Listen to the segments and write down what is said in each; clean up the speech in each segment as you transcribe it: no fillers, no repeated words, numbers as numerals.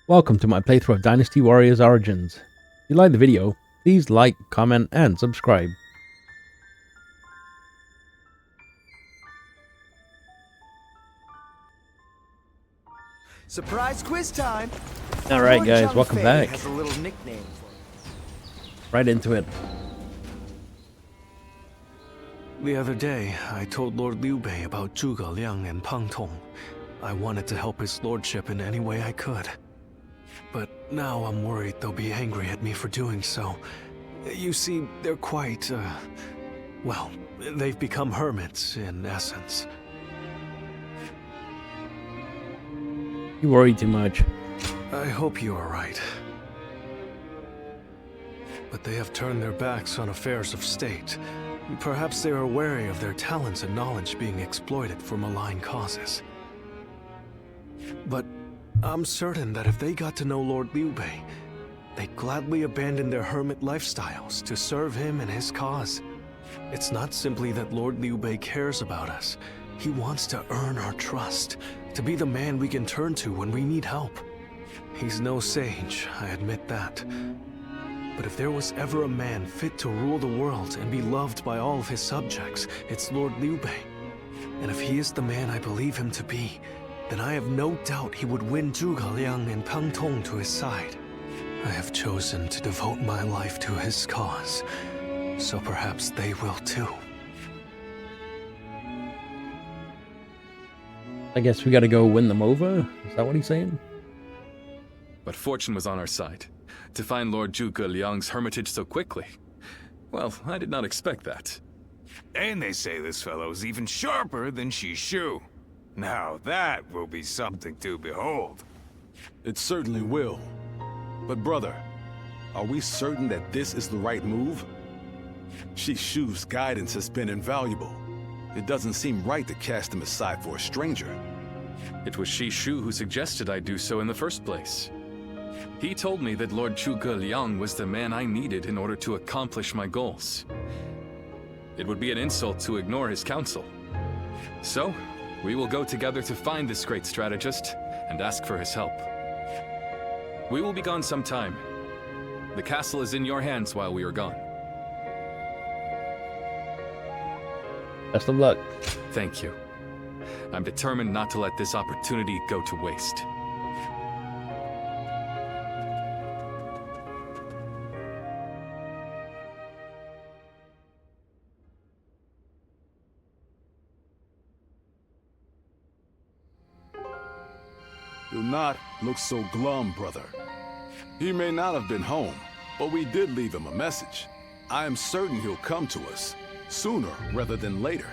Welcome to my playthrough of Dynasty Warriors Origins. If you like the video, please like, comment, and subscribe. Surprise quiz time! Alright guys, welcome back. Has a little nickname for you. Right into it. The other day, I told Lord Liu Bei about Zhuge Liang and Pang Tong. I wanted to help his lordship in any way I could. But now I'm worried they'll be angry at me for doing so. You see, they're quite, well, they've become hermits, in essence. You worry too much. I hope you are right. But they have turned their backs on affairs of state. Perhaps they are wary of their talents and knowledge being exploited for malign causes. But I'm certain that if they got to know Lord Liu Bei, they'd gladly abandon their hermit lifestyles to serve him and his cause. It's not simply that Lord Liu Bei cares about us. He wants to earn our trust, to be the man we can turn to when we need help. He's no sage, I admit that. But if there was ever a man fit to rule the world and be loved by all of his subjects, it's Lord Liu Bei. And if he is the man I believe him to be, then I have no doubt he would win Zhuge Liang and Pang Tong to his side. I have chosen to devote my life to his cause, so perhaps they will too. I guess we gotta go win them over? Is that what he's saying? But fortune was on our side. To find Lord Zhuge Liang's hermitage so quickly. Well, I did not expect that. And they say this fellow's even sharper than Shishu. Now that will be something to behold. It certainly will. But brother, are we certain that this is the right move? Shishu's guidance has been invaluable. It doesn't seem right to cast him aside for a stranger. It was Shishu who suggested I do so in the first place. He told me that Lord Zhuge Liang was the man I needed in order to accomplish my goals. It would be an insult to ignore his counsel. So, we will go together to find this great strategist and ask for his help. We will be gone some time. The castle is in your hands while we are gone. Best of luck. Thank you. I'm determined not to let this opportunity go to waste. Do not look so glum, brother. He may not have been home, but we did leave him a message. I am certain he'll come to us, sooner rather than later.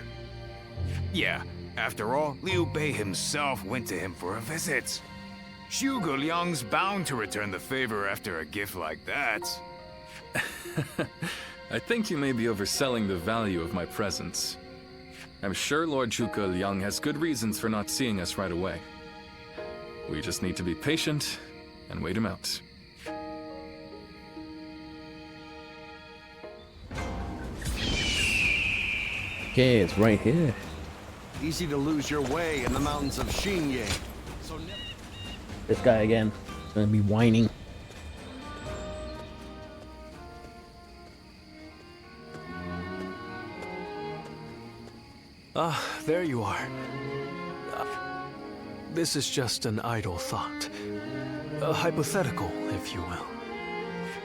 Yeah, after all, Liu Bei himself went to him for a visit. Zhuge Liang's bound to return the favor after a gift like that. I think you may be overselling the value of my presence. I'm sure Lord Zhuge Liang has good reasons for not seeing us right away. We just need to be patient and wait him out. Okay, it's right here. Easy to lose your way in the mountains of Xingye. So This guy again. He's gonna be whining. There you are. This is just an idle thought. A hypothetical, if you will.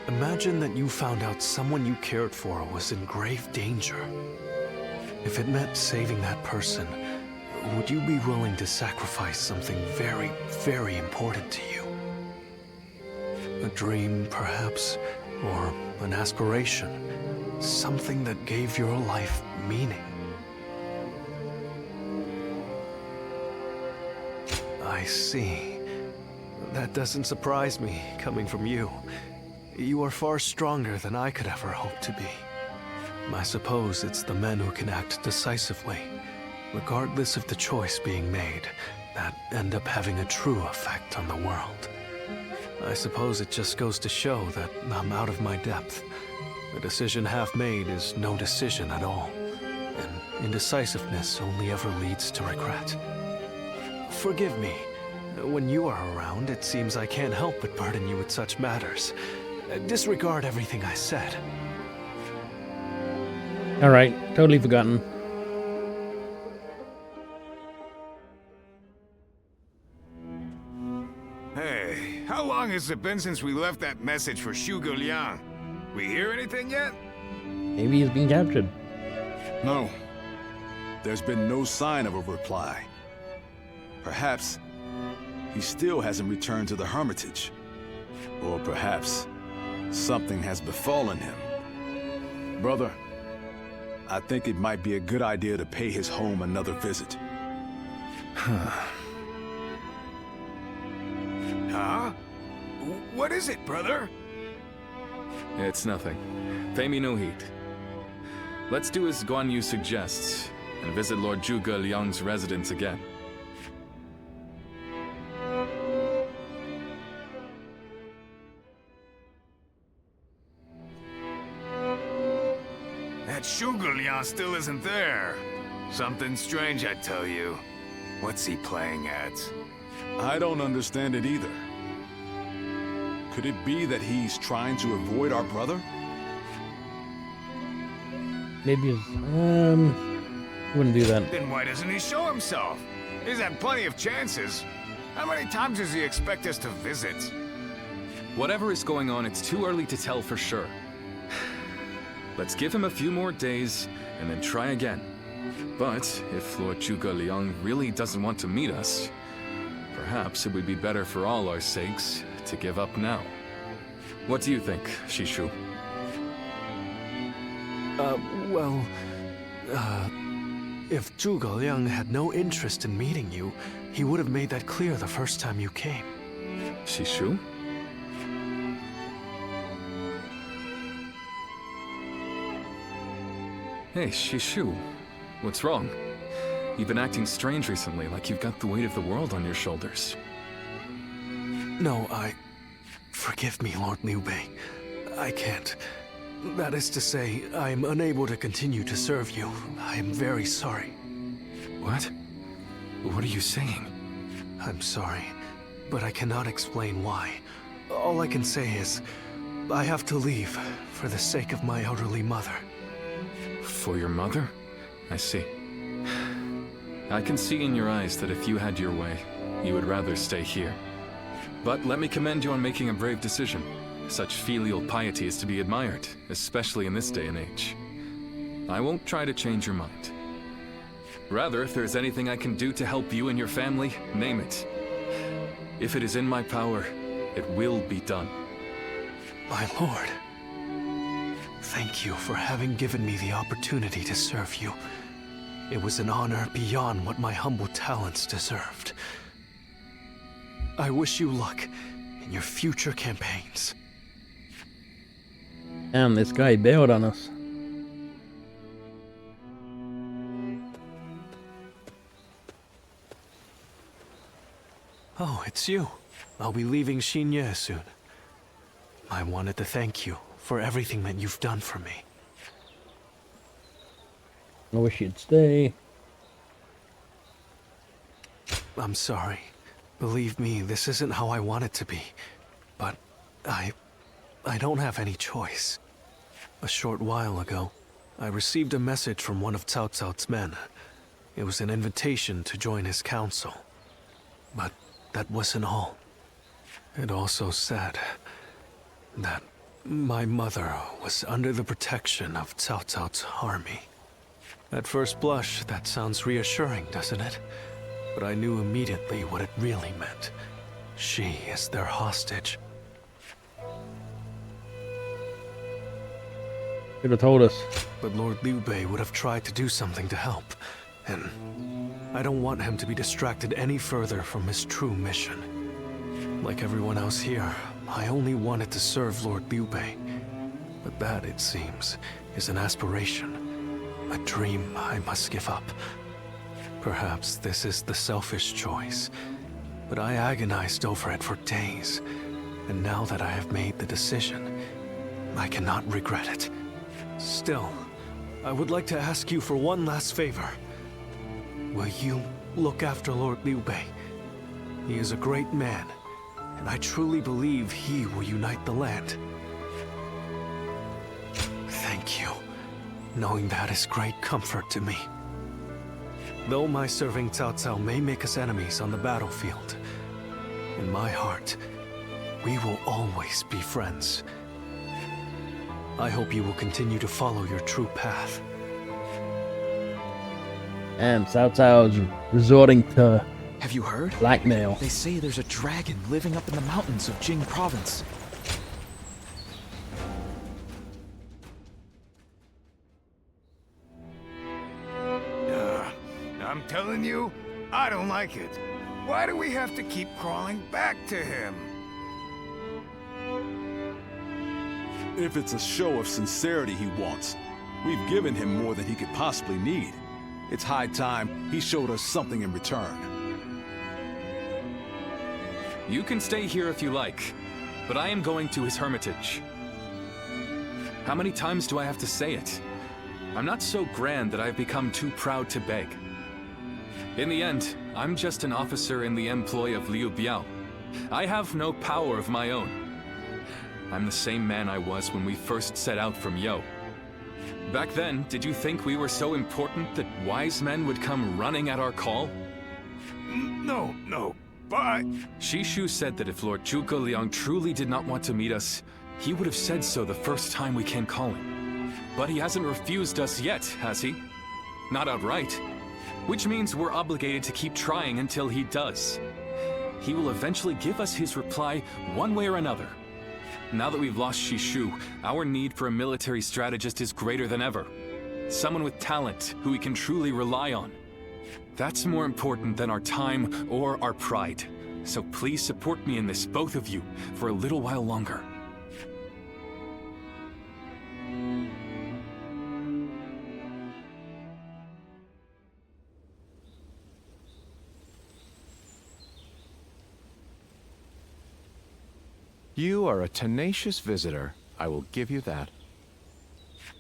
Imagine that you found out someone you cared for was in grave danger. If it meant saving that person, would you be willing to sacrifice something very, very important to you? A dream, perhaps, or an aspiration. Something that gave your life meaning. I see. That doesn't surprise me, coming from you. You are far stronger than I could ever hope to be. I suppose it's the men who can act decisively, regardless of the choice being made, that end up having a true effect on the world. I suppose it just goes to show that I'm out of my depth. A decision half made is no decision at all, and indecisiveness only ever leads to regret. Forgive me. When you are around, it seems I can't help but burden you with such matters. Disregard everything I said. Alright, totally forgotten. Hey, how long has it been since we left that message for Zhuge Liang? We hear anything yet? Maybe he's been captured. No. There's been no sign of a reply. Perhaps he still hasn't returned to the Hermitage. Or perhaps something has befallen him. Brother, I think it might be a good idea to pay his home another visit. Huh? What is it, brother? It's nothing. Pay me no heed. Let's do as Guan Yu suggests, and visit Lord Zhuge Liang's residence again. That Zhuge Liang still isn't there. Something strange, I tell you. What's he playing at? I don't understand it either. Could it be that he's trying to avoid our brother? Maybe he's, wouldn't do that. Then why doesn't he show himself? He's had plenty of chances. How many times does he expect us to visit? Whatever is going on, it's too early to tell for sure. Let's give him a few more days, and then try again. But if Lord Zhuge Liang really doesn't want to meet us, perhaps it would be better for all our sakes to give up now. What do you think, Shishu? If Zhuge Liang had no interest in meeting you, he would have made that clear the first time you came. Shishu? Hey, Shishu. What's wrong? You've been acting strange recently, like you've got the weight of the world on your shoulders. No, Forgive me, Lord Liu Bei. I can't. That is to say, I am unable to continue to serve you. I am very sorry. What? What are you saying? I'm sorry, but I cannot explain why. All I can say is, I have to leave for the sake of my elderly mother. For your mother? I see. I can see in your eyes that if you had your way, you would rather stay here. But let me commend you on making a brave decision. Such filial piety is to be admired, especially in this day and age. I won't try to change your mind. Rather, if there's anything I can do to help you and your family, name it. If it is in my power, it will be done. My lord, thank you for having given me the opportunity to serve you. It was an honor beyond what my humble talents deserved. I wish you luck in your future campaigns. Damn, this guy bailed on us. Oh, it's you. I'll be leaving Xinye soon. I wanted to thank you for everything that you've done for me. I wish you'd stay. I'm sorry. Believe me, this isn't how I want it to be. But I don't have any choice. A short while ago, I received a message from one of Cao Cao's men. It was an invitation to join his council. But that wasn't all. It also said that my mother was under the protection of Cao Cao's army. At first blush, that sounds reassuring, doesn't it? But I knew immediately what it really meant. She is their hostage. Should have told us. But Lord Liu Bei would have tried to do something to help. And I don't want him to be distracted any further from his true mission. Like everyone else here, I only wanted to serve Lord Liu Bei. But that, it seems, is an aspiration. A dream I must give up. Perhaps this is the selfish choice, but I agonized over it for days, and now that I have made the decision, I cannot regret it. Still, I would like to ask you for one last favor. Will you look after Lord Liu Bei? He is a great man, and I truly believe he will unite the land. Thank you. Knowing that is great comfort to me. Though my serving Cao Cao may make us enemies on the battlefield, in my heart, we will always be friends. I hope you will continue to follow your true path. And Cao Cao's resorting to Have you heard? blackmail. They say there's a dragon living up in the mountains of Jing province. I'm telling you, I don't like it. Why do we have to keep crawling back to him? If it's a show of sincerity he wants, we've given him more than he could possibly need. It's high time he showed us something in return. You can stay here if you like, but I am going to his hermitage. How many times do I have to say it? I'm not so grand that I've become too proud to beg. In the end, I'm just an officer in the employ of Liu Biao. I have no power of my own. I'm the same man I was when we first set out from Yo. Back then, did you think we were so important that wise men would come running at our call? No, but... Shishu said that if Lord Zhuge Liang truly did not want to meet us, he would have said so the first time we came calling. But he hasn't refused us yet, has he? Not outright. Which means we're obligated to keep trying until he does. He will eventually give us his reply one way or another. Now that we've lost Shishu, our need for a military strategist is greater than ever. Someone with talent who we can truly rely on. That's more important than our time or our pride. So please support me in this, both of you, for a little while longer. You are a tenacious visitor, I will give you that.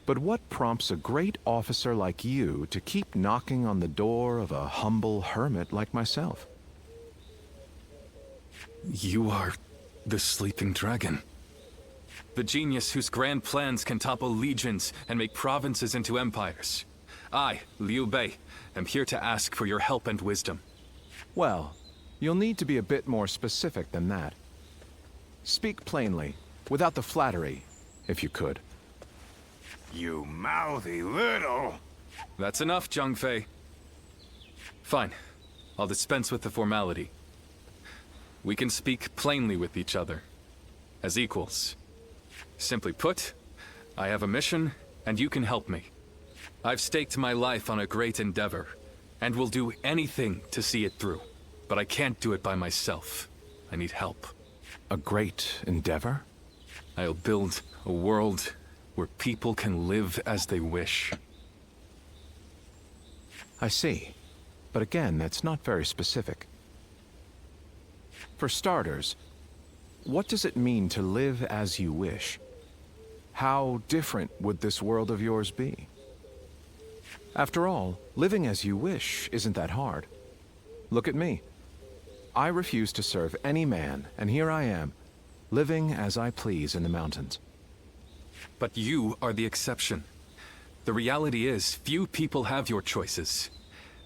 But what prompts a great officer like you to keep knocking on the door of a humble hermit like myself? You are the sleeping dragon. The genius whose grand plans can topple legions and make provinces into empires. I, Liu Bei, am here to ask for your help and wisdom. Well, you'll need to be a bit more specific than that. Speak plainly, without the flattery, if you could. You mouthy little... That's enough, Zhang Fei. Fine. I'll dispense with the formality. We can speak plainly with each other, as equals. Simply put, I have a mission, and you can help me. I've staked my life on a great endeavor, and will do anything to see it through. But I can't do it by myself. I need help. A great endeavor? I'll build a world where people can live as they wish. I see. But again, that's not very specific. For starters, what does it mean to live as you wish? How different would this world of yours be? After all, living as you wish isn't that hard. Look at me. I refuse to serve any man, and here I am, living as I please in the mountains. But you are the exception. The reality is, few people have your choices.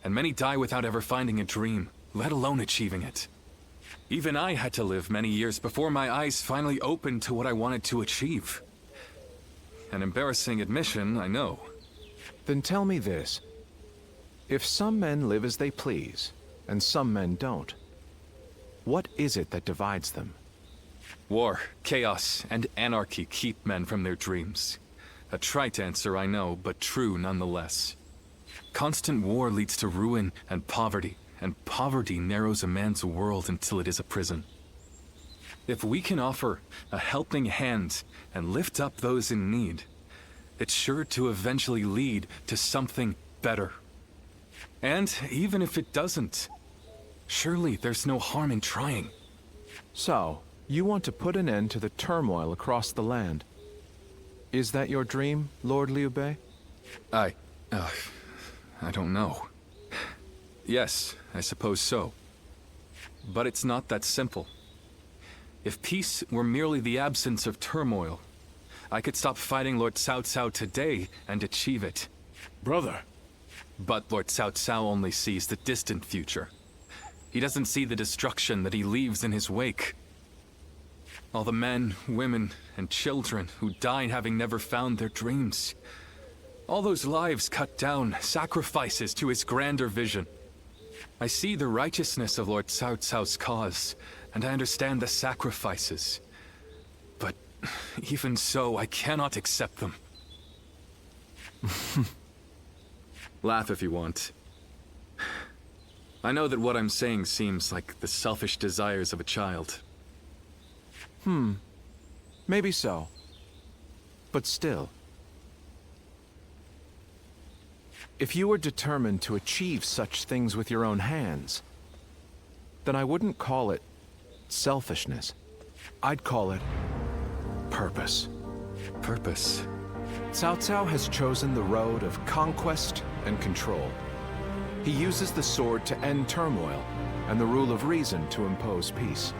And many die without ever finding a dream, let alone achieving it. Even I had to live many years before my eyes finally opened to what I wanted to achieve. An embarrassing admission, I know. Then tell me this. If some men live as they please, and some men don't, what is it that divides them? War, chaos, and anarchy keep men from their dreams. A trite answer, I know, but true nonetheless. Constant war leads to ruin and poverty narrows a man's world until it is a prison. If we can offer a helping hand and lift up those in need, it's sure to eventually lead to something better. And even if it doesn't, surely there's no harm in trying. So, you want to put an end to the turmoil across the land. Is that your dream, Lord Liu Bei? I don't know. Yes, I suppose so. But it's not that simple. If peace were merely the absence of turmoil, I could stop fighting Lord Cao Cao today and achieve it. Brother, But Lord Cao Cao only sees the distant future. He doesn't see the destruction that he leaves in his wake. All the men, women, and children who died having never found their dreams. All those lives cut down, sacrifices to his grander vision. I see the righteousness of Lord Cao Cao's cause, and I understand the sacrifices. But even so, I cannot accept them. Laugh if you want. I know that what I'm saying seems like the selfish desires of a child. Maybe so. But still. If you were determined to achieve such things with your own hands, then I wouldn't call it selfishness. I'd call it purpose. Purpose. Cao Cao has chosen the road of conquest and control. He uses the sword to end turmoil and the rule of reason to impose peace.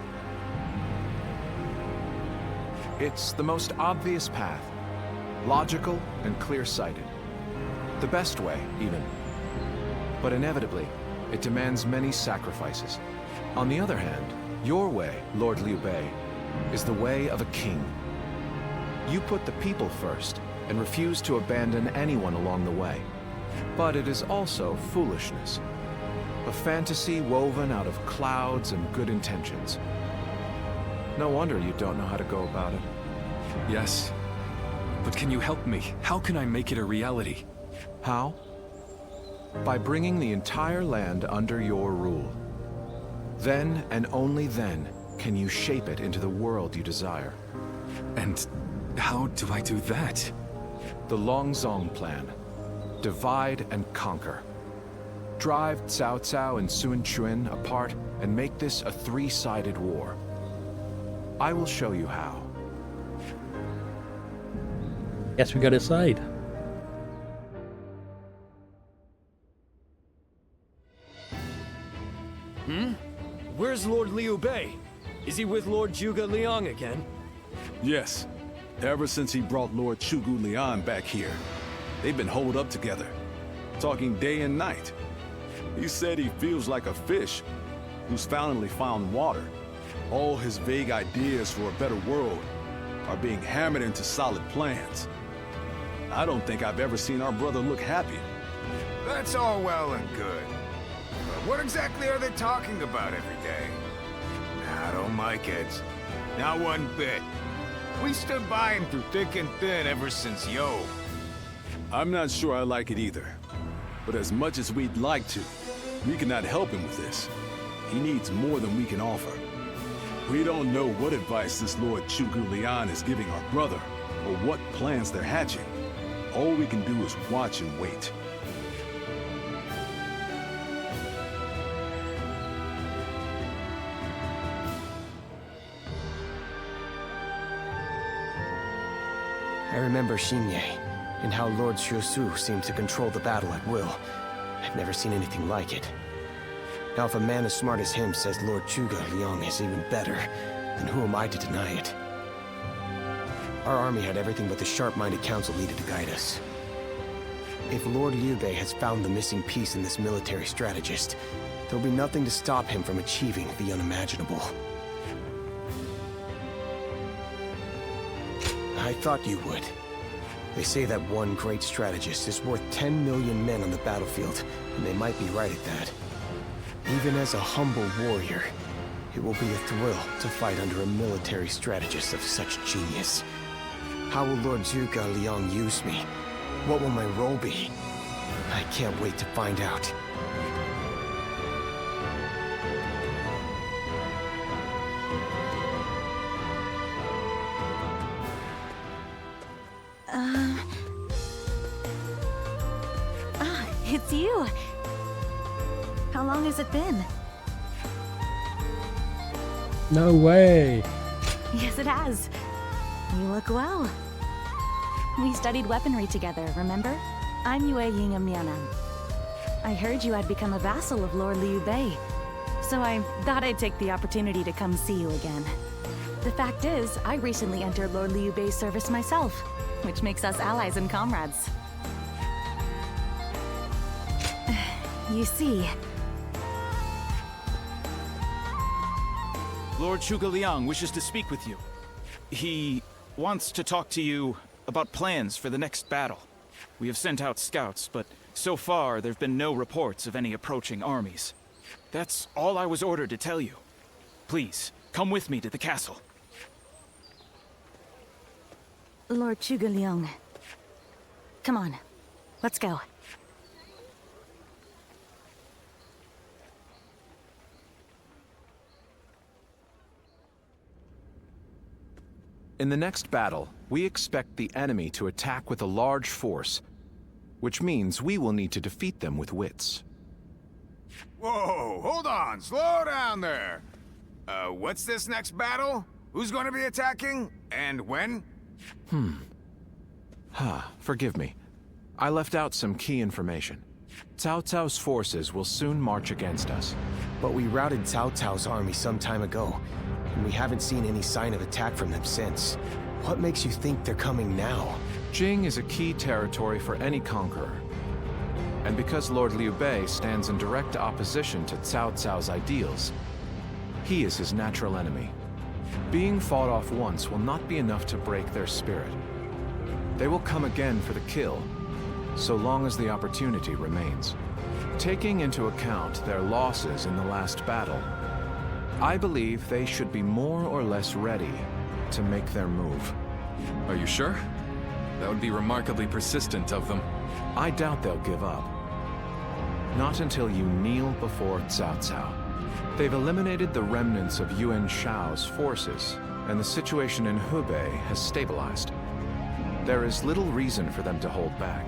It's the most obvious path, logical and clear-sighted. The best way, even. But inevitably, it demands many sacrifices. On the other hand, your way, Lord Liu Bei, is the way of a king. You put the people first and refuse to abandon anyone along the way. But it is also foolishness. A fantasy woven out of clouds and good intentions. No wonder you don't know how to go about it. Yes. But can you help me? How can I make it a reality? How? By bringing the entire land under your rule. Then, and only then, can you shape it into the world you desire. And how do I do that? The Longzong plan. Divide and conquer. Drive Cao Cao and Sun Quan apart and make this a three-sided war. I will show you how. Guess we got his side. Where's Lord Liu Bei? Is he with Lord Zhuge Liang again? yes. Ever since he brought Lord Zhuge Liang back here, they've been holed up together, talking day and night. He said he feels like a fish who's finally found water. All his vague ideas for a better world are being hammered into solid plans. I don't think I've ever seen our brother look happy. That's all well and good. But what exactly are they talking about every day? I don't like it. Not one bit. We stood by him through thick and thin ever since Yo. I'm not sure I like it either. But as much as we'd like to, we cannot help him with this. He needs more than we can offer. We don't know what advice this Lord Zhuge Liang is giving our brother, or what plans they're hatching. All we can do is watch and wait. I remember Xinye, and how Lord Xuesu seemed to control the battle at will. I've never seen anything like it. Now if a man as smart as him says Lord Zhuge Liang is even better, then who am I to deny it? Our army had everything but the sharp-minded council needed to guide us. If Lord Liu Bei has found the missing piece in this military strategist, there'll be nothing to stop him from achieving the unimaginable. I thought you would. They say that one great strategist is worth 10 million men on the battlefield, and they might be right at that. Even as a humble warrior, it will be a thrill to fight under a military strategist of such genius. How will Lord Zhuge Liang use me? What will my role be? I can't wait to find out. It's you. How long has it been? No way. Yes, it has. You look well. We studied weaponry together, remember? I'm Yue Ying of Mianan. I heard you had become a vassal of Lord Liu Bei, so I thought I'd take the opportunity to come see you again. The fact is, I recently entered Lord Liu Bei's service myself, which makes us allies and comrades. You see... Lord Zhuge Liang wishes to speak with you. He wants to talk to you about plans for the next battle. We have sent out scouts, but so far there have been no reports of any approaching armies. That's all I was ordered to tell you. Please, come with me to the castle. Lord Zhuge Liang. Come on, let's go. In the next battle, we expect the enemy to attack with a large force, which means we will need to defeat them with wits. Whoa, hold on, slow down there. What's this next battle? Who's going to be attacking? And when? Forgive me. I left out some key information. Cao Cao's forces will soon march against us. But we routed Cao Cao's army some time ago, and we haven't seen any sign of attack from them since. What makes you think they're coming now? Jing is a key territory for any conqueror. And because Lord Liu Bei stands in direct opposition to Cao Cao's ideals, he is his natural enemy. Being fought off once will not be enough to break their spirit. They will come again for the kill, so long as the opportunity remains. Taking into account their losses in the last battle, I believe they should be more or less ready to make their move. Are you sure? That would be remarkably persistent of them. I doubt they'll give up. Not until you kneel before Cao Cao. They've eliminated the remnants of Yuan Shao's forces, and the situation in Hubei has stabilized. There is little reason for them to hold back.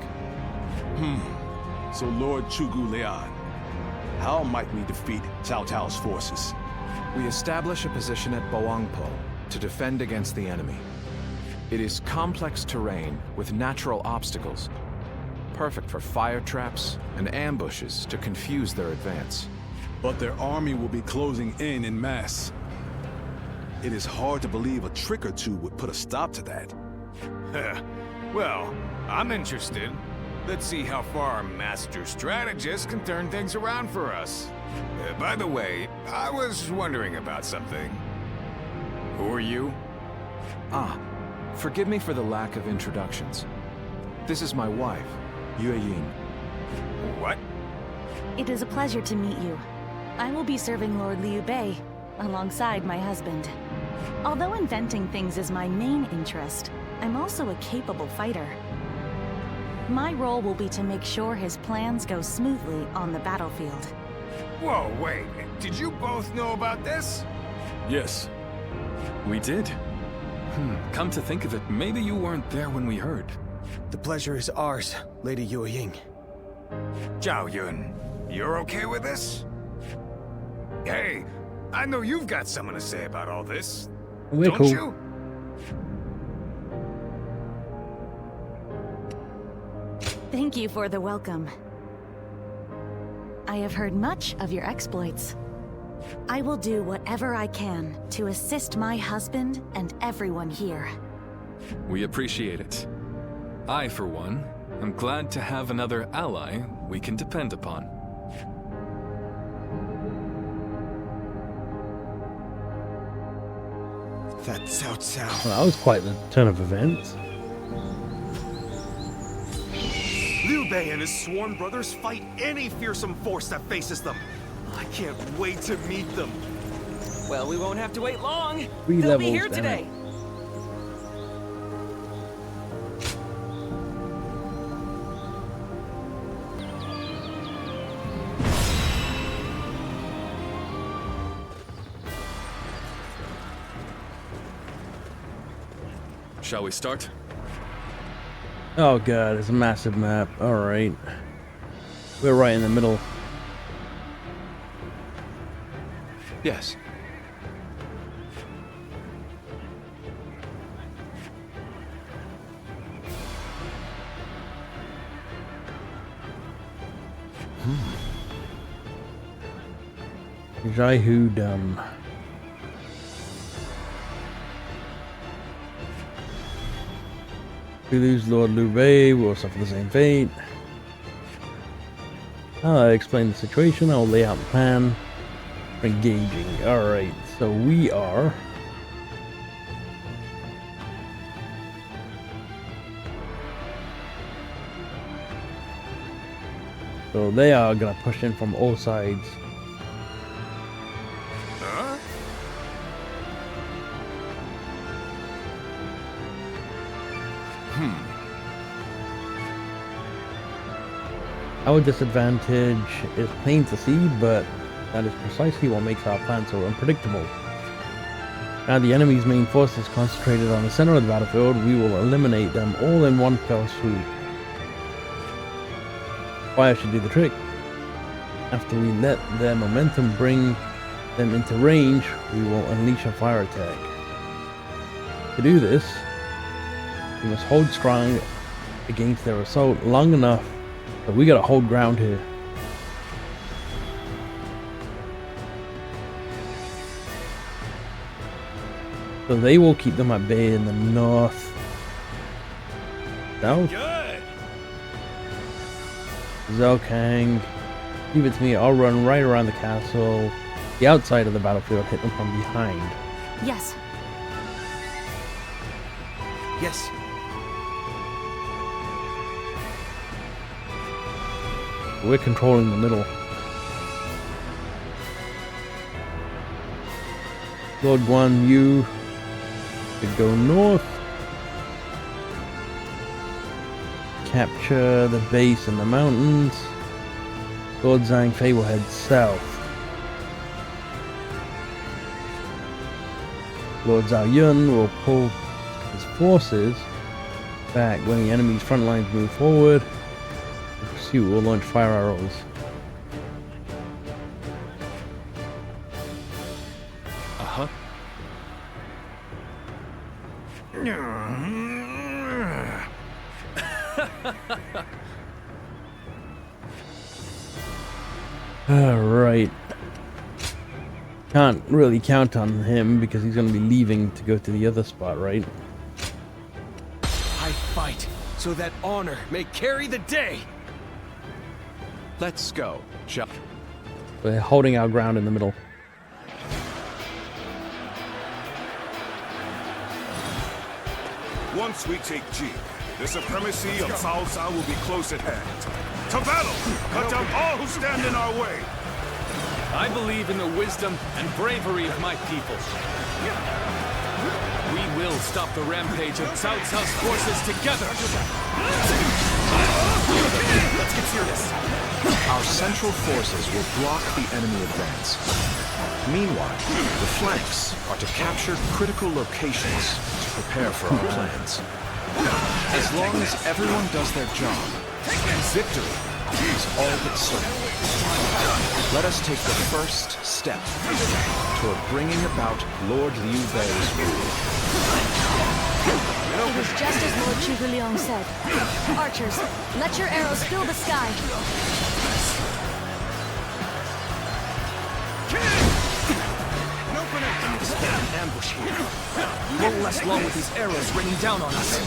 So Lord Zhuge Liang, how might we defeat Cao Cao's forces? We establish a position at Bawangpo to defend against the enemy. It is complex terrain with natural obstacles, perfect for fire traps and ambushes to confuse their advance. But their army will be closing in mass. It is hard to believe a trick or two would put a stop to that. Well, I'm interested. Let's see how far our master strategist can turn things around for us. By the way, I was wondering about something. Who are you? Forgive me for the lack of introductions. This is my wife, Yue Ying. What? It is a pleasure to meet you. I will be serving Lord Liu Bei, alongside my husband. Although inventing things is my main interest, I'm also a capable fighter. My role will be to make sure his plans go smoothly on the battlefield. Whoa, wait. Did you both know about this? Yes. We did. Come to think of it, maybe you weren't there when we heard. The pleasure is ours, Lady Yue Ying. Zhao Yun, you're okay with this? Hey, I know you've got something to say about all this. We're Don't cool. you? Thank you for the welcome. I have heard much of your exploits. I will do whatever I can to assist my husband and everyone here. We appreciate it. I, for one, am glad to have another ally we can depend upon. That's Cao Cao. Well, that was quite the turn of events. Liu Bei and his sworn brothers fight any fearsome force that faces them. I can't wait to meet them. Well, we won't have to wait long. 3 They'll levels, be here damn today. it. Shall we start? Oh god, it's a massive map. Alright. We're right in the middle. Yes. Jaihu done. We lose Lord Liu Bei, we'll suffer the same fate. I explain the situation, I'll lay out the plan for engaging. Alright, so we are... So they are gonna push in from all sides. Huh? Our disadvantage is plain to see, but that is precisely what makes our plan so unpredictable. Now the enemy's main force is concentrated on the center of the battlefield, we will eliminate them all in one fell swoop. Fire should do the trick. After we let their momentum bring them into range, we will unleash a fire attack. To do this, we must hold strong against their assault long enough, but we gotta hold ground here. So they will keep them at bay in the north. South? Zelkang, leave it to me, I'll run right around the castle, the outside of the battlefield, hit them from behind. Yes. Yes. We're controlling the middle. Lord Guan Yu could go north. Capture the base in the mountains. Lord Zhang Fei will head south. Lord Zhao Yun will pull his forces back when the enemy's front lines move forward. The pursuit will launch fire arrows. Uh-huh. Alright. Can't really count on him because he's going to be leaving to go to the other spot, right? I fight so that honor may carry the day. Let's go, shall We're holding our ground in the middle. Once we take Ji, the supremacy of Cao Cao will be close at hand. To battle! Cut down all who stand in our way! I believe in the wisdom and bravery of my people. We will stop the rampage of Cao Cao's forces together. Let's get serious. Our central forces will block the enemy advance. Meanwhile, the flanks are to capture critical locations to prepare for our plans. As long as everyone does their job, victory is all but certain. Let us take the first step toward bringing about Lord Liu Bei's rule. It was just as Lord Zhuge Liang said. Archers, let your arrows fill the sky. An ambush here. We won't last long with these arrows raining down on us.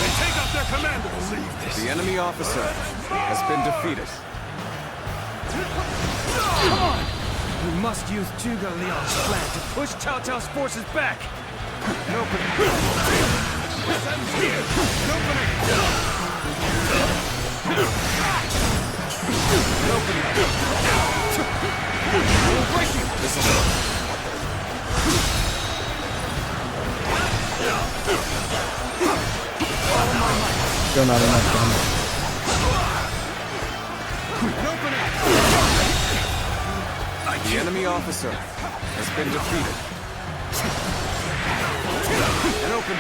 They take out their commanders! The enemy officer has been defeated. Come on! We must use Zhuge Liang's plan to push Cao Cao's forces back. An opening! Here! An opening! An opening! We'll break you! This is Still not enough damage. the enemy officer has been defeated. An open.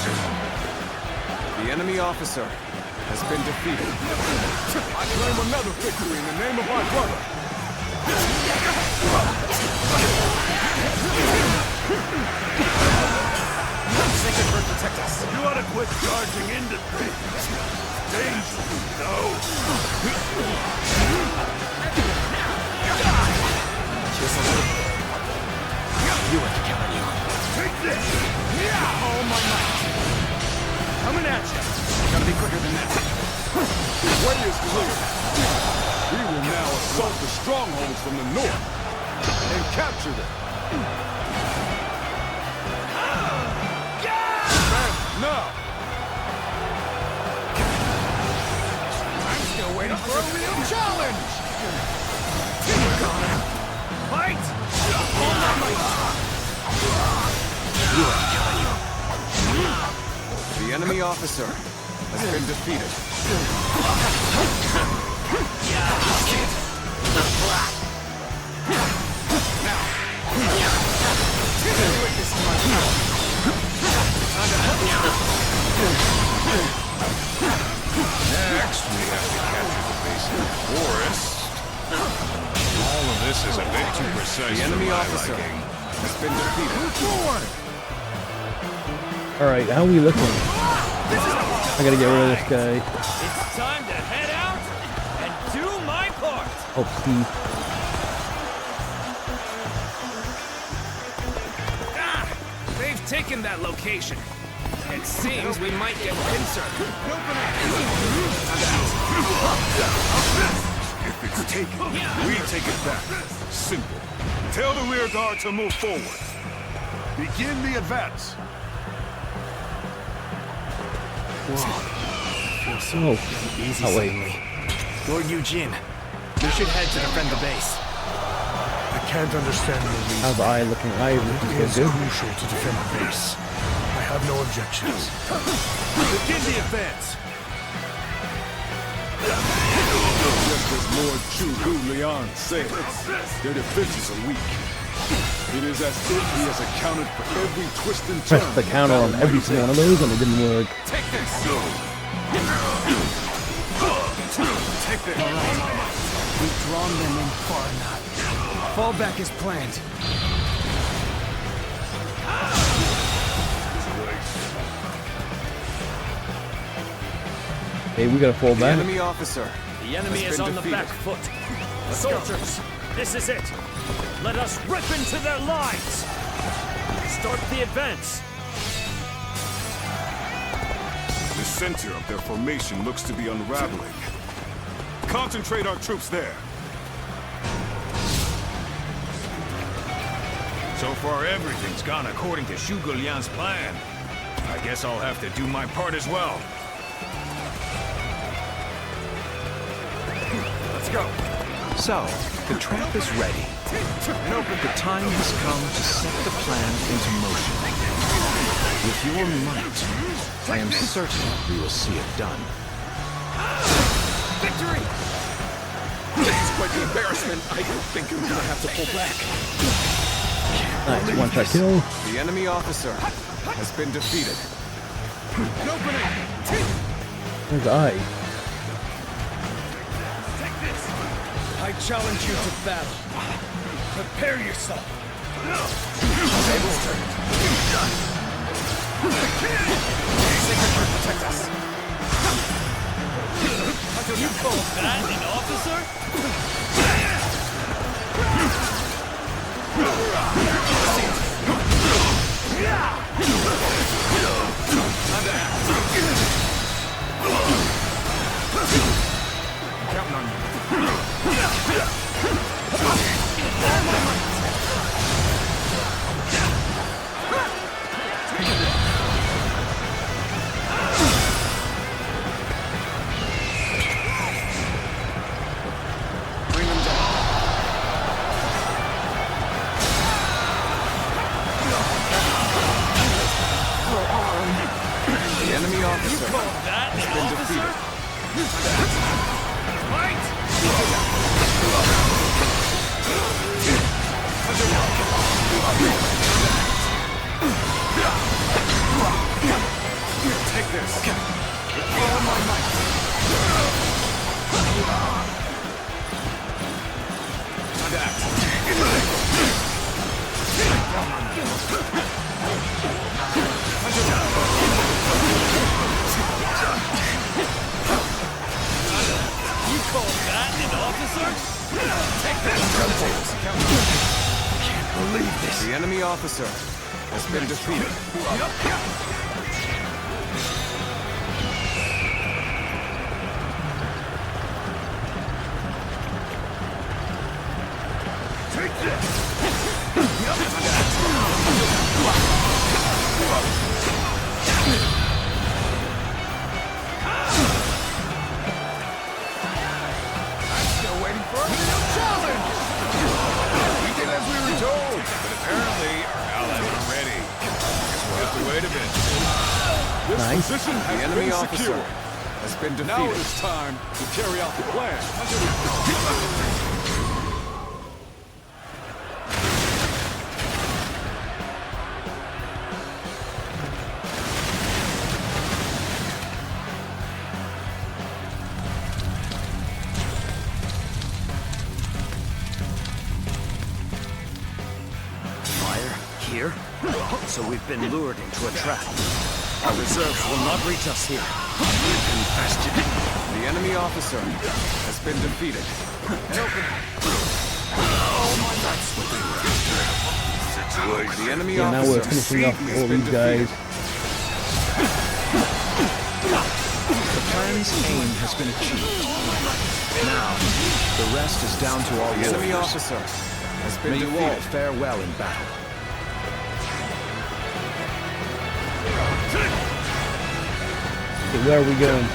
The enemy officer has been defeated. I claim another victory in the name of my brother. Sacred Bird protect us. You ought to quit charging into things. Danger, no. You have to count on you. Take this! Oh my might. Coming at you. Gotta be quicker than that. The way is clear. We will now assault the strongholds from the north and capture them. Now! I'm still waiting for a real challenge! Fight! The enemy officer has been defeated. Next, we have to capture the base of the forest. All of this is a bit too precise The enemy for my officer liking. has been defeated. Alright, how are we looking? I gotta get rid of this guy. It's time to head out and do my part. Oh, Steve. They've taken that location. It seems we might get pincer. If it's taken, we take it back. Simple. Tell the rear guard to move forward. Begin the advance. Oh, Easy oh wait. suddenly. Lord Eugene, we should head to defend the base. I can't understand the reason. How's the eye looking? Eye looking It is so good. crucial to defend the base. I have no objections. Begin the advance. Just as Lord Chu Liang said, their defenses are weak. It is as if he has accounted for every twist and turn. Pressed the counter on every single one of those and it didn't work. Take this! Take this! We've drawn them in far enough. Fall back as planned. Hey, we gotta fall The back. enemy officer. The enemy has is been on the defeated. back foot. Soldiers, this is it. Let us rip into their lines. Start the advance. The center of their formation looks to be unraveling. Concentrate our troops there. So far, everything's gone according to Zhuge Liang's plan. I guess I'll have to do my part as well. Let's go. So, the trap is ready. The time has come to set the plan into motion. With your might, I am certain we will see it done. Victory! This is quite the embarrassment. I think I'm gonna have to pull back. Nice, one shot kill. The enemy officer has been defeated. Where's the eye? I challenge you to battle. Prepare yourself. Sacred Bird protect us. You call that an officer? Counting on you. Bring them down. The enemy officer That has an been officer? defeated. Fight! this. With all my might. You call that an officer? Take that! Can't believe this. The enemy officer has been defeated. Take this! I'm still waiting for a new challenge! We did as we were told, but apparently our allies are ready. Guess we'll have to wait a bit. This Nice. position The has enemy been officer secured. has been Now defeated. it's time to carry out the plan. Fire? Here? So we've been lured into a trap. Our reserves will not reach us here. The enemy officer has been defeated. The enemy Yeah, now we're officer finishing off has all been these guys. The plan's aim has been achieved. Now, the rest is down to our The enemy warriors. officer has been May you all defeated. fare well in battle. Okay, where are we going?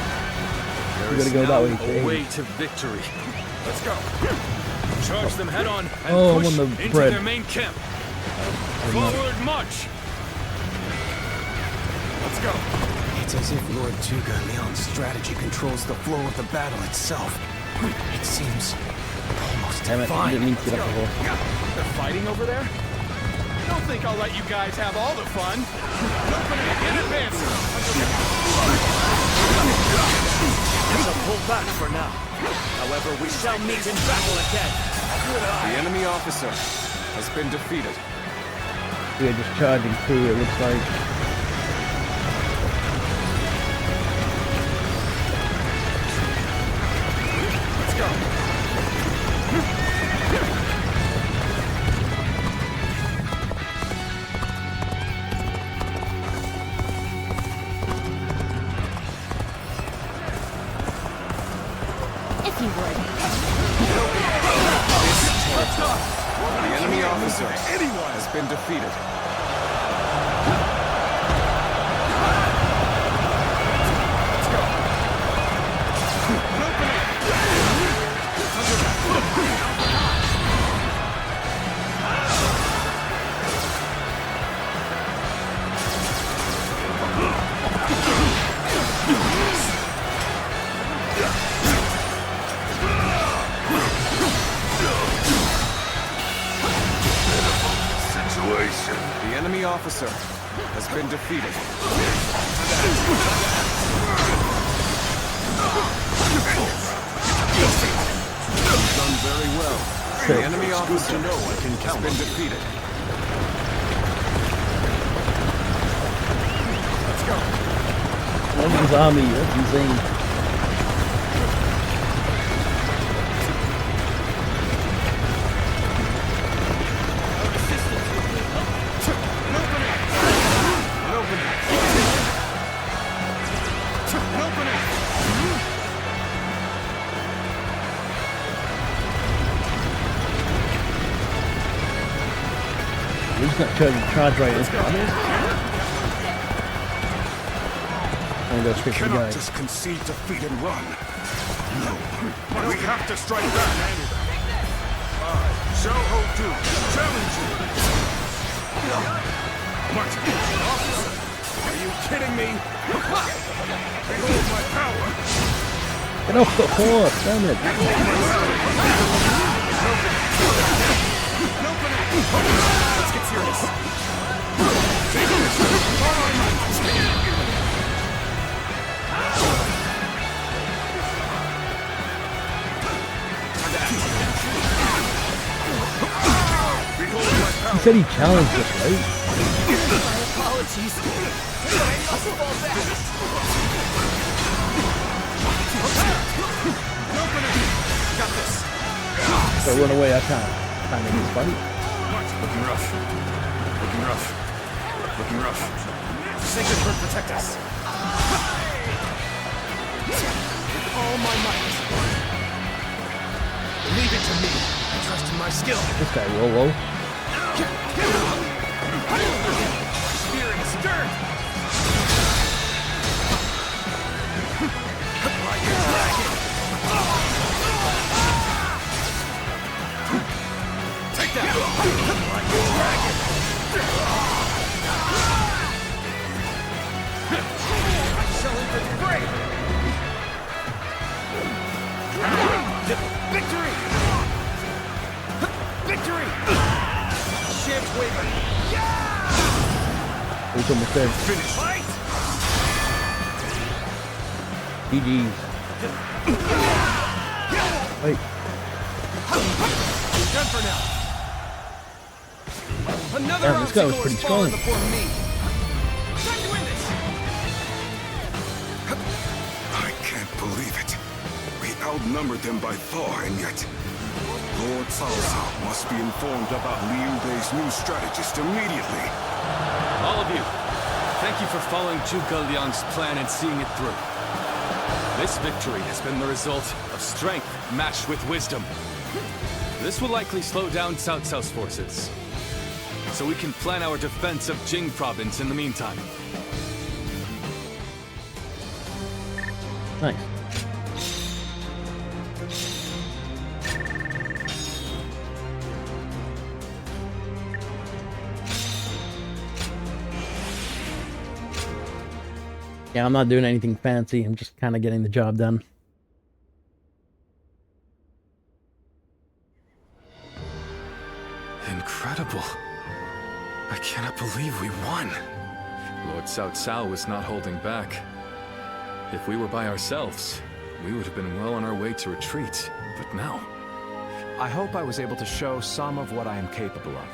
We gotta go that way. A Okay. way to victory. Let's go. Charge them head on and Oh, I'm push on the into bread. their main camp. Forward march! Let's go. It's as if Lord Zhuge Liang's strategy controls the flow of the battle itself. It seems almost Damn it, I divine. didn't mean to get off the horse. They're fighting over there? Don't think I'll let you guys have all the fun. In advance. So pull back for now. However, we shall meet in battle again. The enemy officer has been defeated. We are just charging through, it looks like. Let's go. If you would. The enemy officer has been defeated. The enemy officer has been defeated. You've done very well. The enemy officer has been defeated. Let's go. Logan's army, that's insane. We're just not charge right in. I'm gonna go straight for the Cannot guy. just concede defeat and run. No, we have to strike back. I, Xiao Du, challenge you. What? Officer, are you kidding me? Behold my power. Get off the horse, damn it. Let's get serious. said he challenged us, right? My apologies. I must fall back. Got this. If I run away, I can't. Time in this fight. Looking rough. Looking rough. Looking rough. Sacred Bird, protect us. With all my might. Leave it to me. Trust in my skill. This guy, Rolo. Spirit is stirred. Like a dragon. Take that. Like a dragon. I shall enter the fray. Victory! Victory! Shan't waver. He's almost dead. Finish. Fight! GG's. Wait. Done for now. Another Damn, this guy was obstacle pretty has fallen strong. before me. Time to win this. I can't believe it. We outnumbered them by far, and yet Lord Cao Cao must be informed about Liu Bei's new strategist immediately. All of you, thank you for following Zhuge Liang's plan and seeing it through. This victory has been the result of strength matched with wisdom. This will likely slow down Cao Cao's forces, so we can plan our defense of Jing province in the meantime. Nice. Yeah, I'm not doing anything fancy. I'm just kind of getting the job done. Incredible. I cannot believe we won. Lord Cao Cao was not holding back. If we were by ourselves, we would have been well on our way to retreat. But now... I hope I was able to show some of what I am capable of.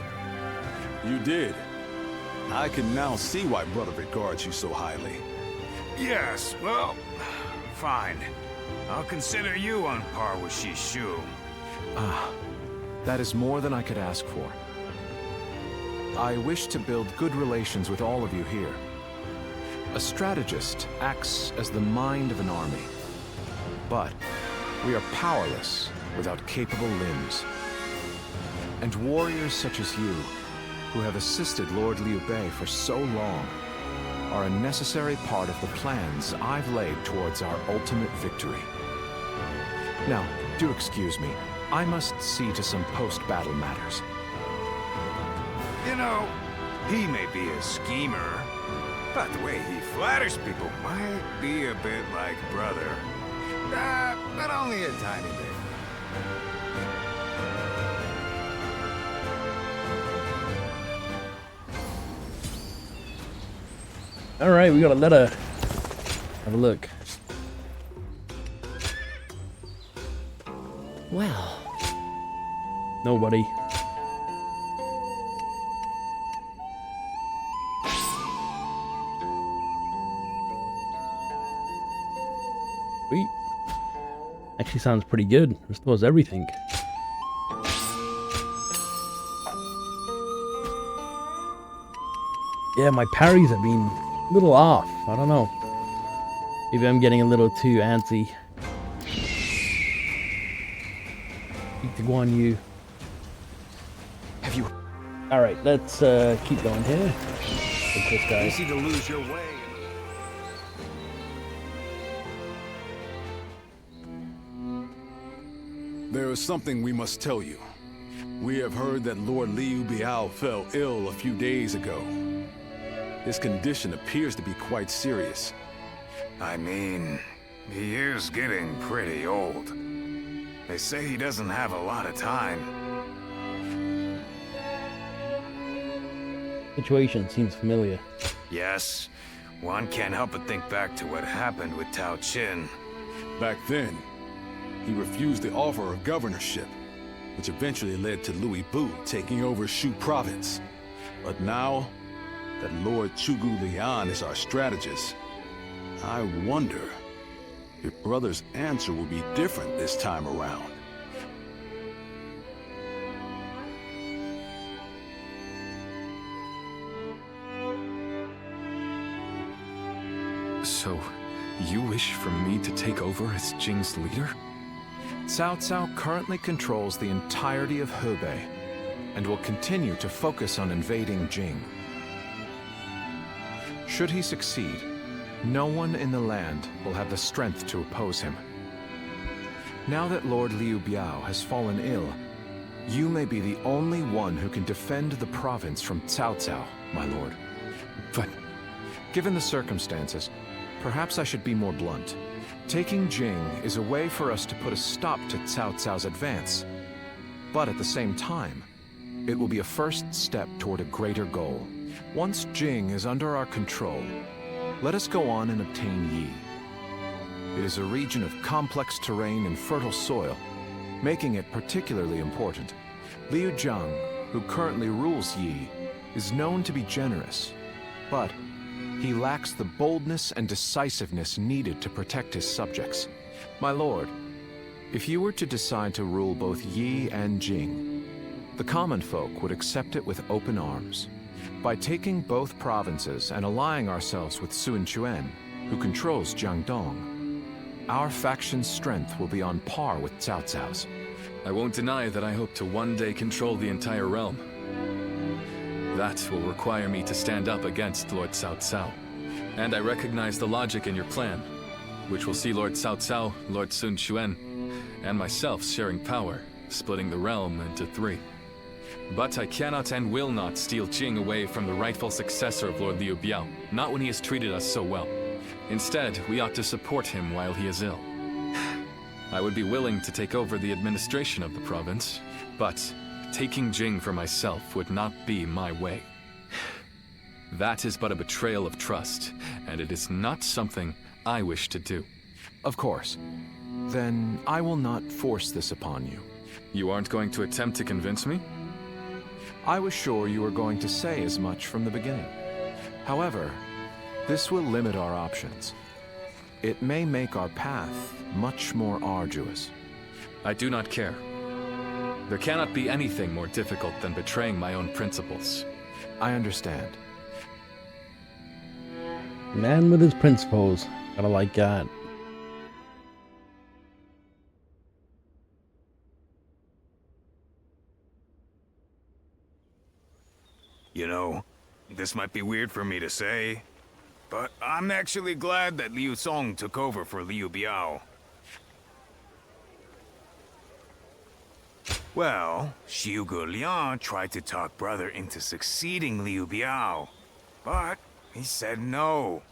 You did. I can now see why Brother regards you so highly. Yes, well, fine. I'll consider you on par with Shishu. Ah, that is more than I could ask for. I wish to build good relations with all of you here. A strategist acts as the mind of an army. But we are powerless without capable limbs. And warriors such as you, who have assisted Lord Liu Bei for so long, are a necessary part of the plans I've laid towards our ultimate victory. Now, do excuse me. I must see to some post-battle matters. You know, he may be a schemer, but the way he flatters people might be a bit like brother. But only a tiny bit. Alright, we got a letter. Have a look. Well. Nobody. Sweet. Actually sounds pretty good. Restores everything. Yeah, my parries have been a little off. I don't know. Maybe I'm getting a little too antsy. Speak to Guan Yu. Have you... Alright, let's keep going here. Take this guy. Easy to lose your way. There is something we must tell you. We have heard that Lord Liu Biao fell ill a few days ago. His condition appears to be quite serious. I mean, he is getting pretty old. They say he doesn't have a lot of time. Situation seems familiar. Yes, one can't help but think back to what happened with Tao Qin. Back then, he refused the offer of governorship. which eventually led to Louis Bu taking over Shu province. But now that Lord Chugu Liang is our strategist, I wonder if Brother's answer will be different this time around. So, you wish for me to take over as Jing's leader? Cao Cao currently controls the entirety of Hebei, and will continue to focus on invading Jing. Should he succeed, no one in the land will have the strength to oppose him. Now that Lord Liu Biao has fallen ill, you may be the only one who can defend the province from Cao Cao, my lord. But given the circumstances, perhaps I should be more blunt. Taking Jing is a way for us to put a stop to Cao Cao's advance. But at the same time, it will be a first step toward a greater goal. Once Jing is under our control, let us go on and obtain Yi. It is a region of complex terrain and fertile soil, making it particularly important. Liu Jiang, who currently rules Yi, is known to be generous, but he lacks the boldness and decisiveness needed to protect his subjects. My lord, if you were to decide to rule both Yi and Jing, the common folk would accept it with open arms. By taking both provinces and allying ourselves with Sun Quan, who controls Jiangdong, our faction's strength will be on par with Cao Cao's. I won't deny that I hope to one day control the entire realm. That will require me to stand up against Lord Cao Cao. And I recognize the logic in your plan, which will see Lord Cao Cao, Lord Sun Quan, and myself sharing power, splitting the realm into 3. But I cannot and will not steal Jing away from the rightful successor of Lord Liu Biao, not when he has treated us so well. Instead, we ought to support him while he is ill. I would be willing to take over the administration of the province, but taking Jing for myself would not be my way. That is but a betrayal of trust, and it is not something I wish to do. Of course. Then I will not force this upon you. You aren't going to attempt to convince me? I was sure you were going to say as much from the beginning. However, this will limit our options. It may make our path much more arduous. I do not care. There cannot be anything more difficult than betraying my own principles. I understand. Man with his principles. Gotta like that. You know, this might be weird for me to say, but I'm actually glad that Liu Song took over for Liu Biao. Well, Xiugu Liang tried to talk Brother into succeeding Liu Biao, but he said no.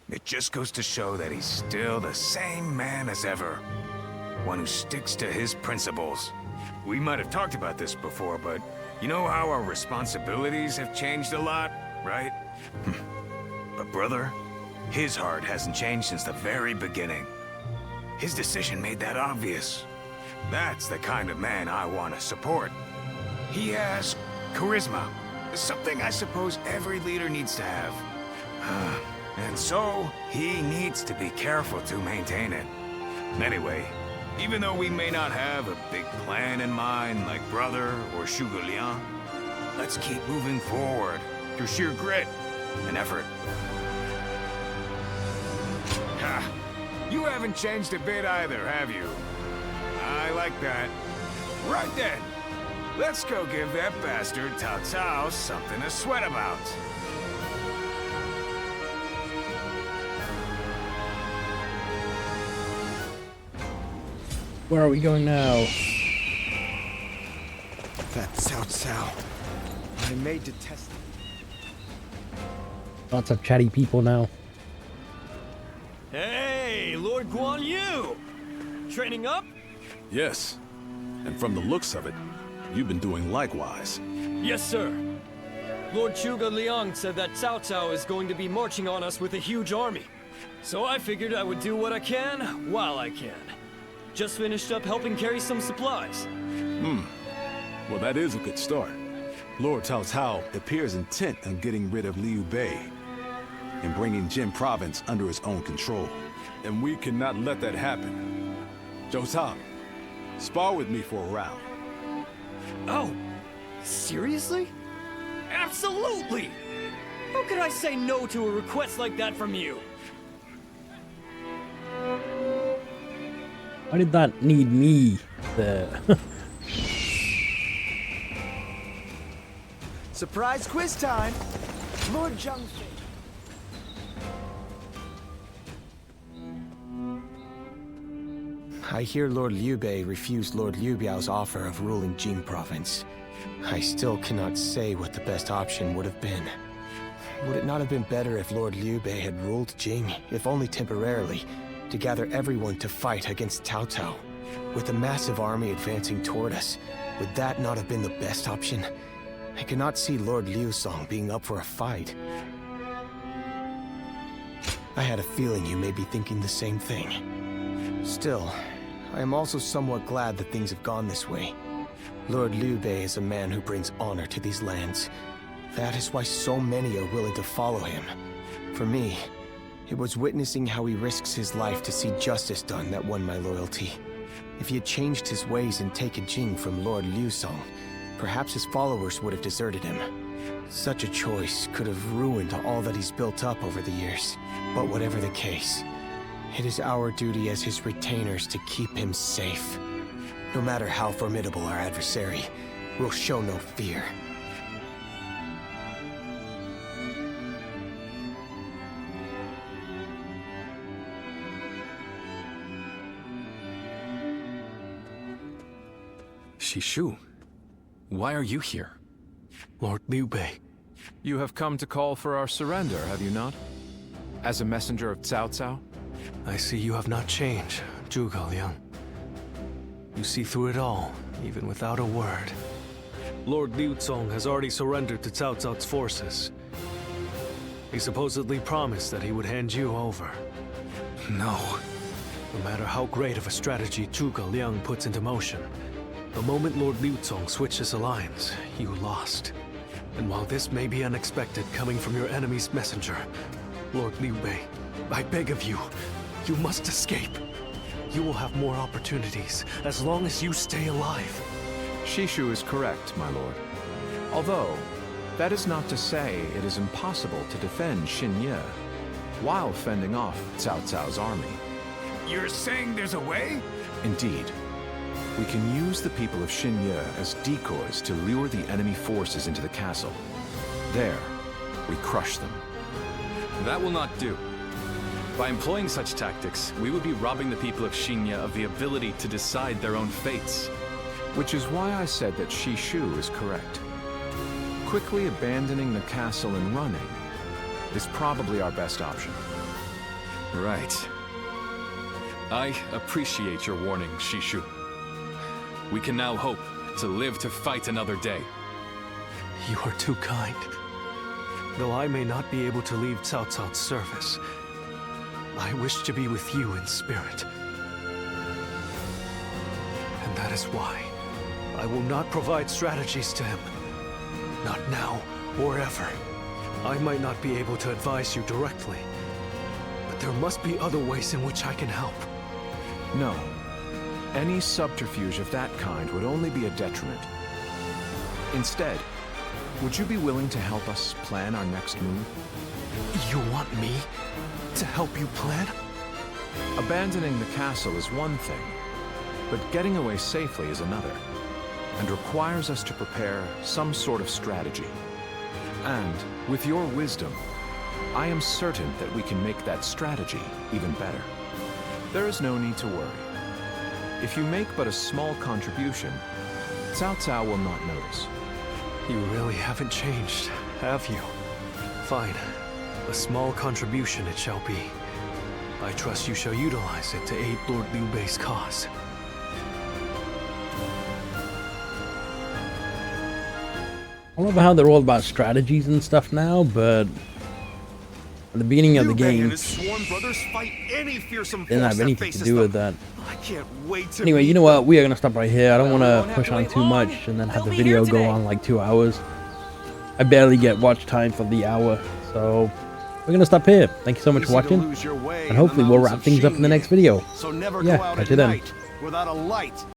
It just goes to show that he's still the same man as ever. One who sticks to his principles. We might have talked about this before, but you know how our responsibilities have changed a lot, right? But Brother, his heart hasn't changed since the very beginning. His decision made that obvious. That's the kind of man I want to support. He has charisma, something I suppose every leader needs to have. And so, he needs to be careful to maintain it. Anyway, even though we may not have a big plan in mind like Brother or Xiugu Liang, let's keep moving forward through sheer grit and effort. Ha! You haven't changed a bit either, have you? I like that. Right then, let's go give that bastard Cao Cao something to sweat about. Where are we going now? That Cao Cao. I may detest him. Lots of chatty people now. Hey, Lord Guan Yu! Training up? Yes. And from the looks of it, you've been doing likewise. Yes, sir. Lord Chuga Liang said that Cao Cao is going to be marching on us with a huge army. So I figured I would do what I can while I can. Just finished up helping carry some supplies. Well, that is a good start. Lord Cao Cao appears intent on getting rid of Liu Bei and bringing Jin Province under his own control. And we cannot let that happen. Zhou Tang, spar with me for a round. Oh, seriously? Absolutely! How could I say no to a request like that from you? Why did that need me there? Surprise quiz time! Lord Zhangfei. I hear Lord Liu Bei refused Lord Liu Biao's offer of ruling Jing province. I still cannot say what the best option would have been. Would it not have been better if Lord Liu Bei had ruled Jing, if only temporarily, to gather everyone to fight against Cao Cao? With a massive army advancing toward us, would that not have been the best option? I cannot see Lord Liu Song being up for a fight. I had a feeling you may be thinking the same thing. Still, I am also somewhat glad that things have gone this way. Lord Liu Bei is a man who brings honor to these lands. That is why so many are willing to follow him. For me, it was witnessing how he risks his life to see justice done that won my loyalty. If he had changed his ways and taken Jing from Lord Liu Song, perhaps his followers would have deserted him. Such a choice could have ruined all that he's built up over the years. But whatever the case, it is our duty as his retainers to keep him safe. No matter how formidable our adversary, we'll show no fear. Shishu, why are you here? Lord Liu Bei. You have come to call for our surrender, have you not? As a messenger of Cao Cao? I see you have not changed, Zhuge Liang. You see through it all, even without a word. Lord Liu Zong has already surrendered to Cao Cao's forces. He supposedly promised that he would hand you over. No. No matter how great of a strategy Zhuge Liang puts into motion, the moment Lord Liu Zong switched his alliance, you lost. And while this may be unexpected coming from your enemy's messenger, Lord Liu Bei, I beg of you, you must escape. You will have more opportunities as long as you stay alive. Shishu is correct, my lord. Although, that is not to say it is impossible to defend Xinye while fending off Cao Cao's army. You're saying there's a way? Indeed. We can use the people of Xinye as decoys to lure the enemy forces into the castle. There, we crush them. That will not do. By employing such tactics, we would be robbing the people of Xinye of the ability to decide their own fates. Which is why I said that Shishu is correct. Quickly abandoning the castle and running is probably our best option. Right. I appreciate your warning, Shishu. We can now hope to live to fight another day. You are too kind. Though I may not be able to leave Cao Cao's service, I wish to be with you in spirit. And that is why I will not provide strategies to him. Not now or ever. I might not be able to advise you directly, but there must be other ways in which I can help. No. Any subterfuge of that kind would only be a detriment. Instead, would you be willing to help us plan our next move? You want me to help you plan? Abandoning the castle is one thing, but getting away safely is another, and requires us to prepare some sort of strategy. And, with your wisdom, I am certain that we can make that strategy even better. There is no need to worry. If you make but a small contribution, Cao Cao will not notice. You really haven't changed, have you? Fine. A small contribution it shall be. I trust you shall utilize it to aid Lord Liu Bei's cause. I love how they're all about strategies and stuff now, but at the beginning of the Liu Bei game, and his sworn brothers fight any fearsome didn't force have that anything to faces do them. with that. I can't wait to Anyway, you meet know them. what? We are gonna stop right here. I don't want to won't have push to on wait too long. much and then have They'll the be video here go today. on like 2 hours. I barely get watch time for the hour, so we're gonna stop here. Thank you so much for Easy to watching, lose your way and in hopefully the we'll mountains wrap of things up in the Xingye. next video. So never Yeah, go out catch at you then. night without a light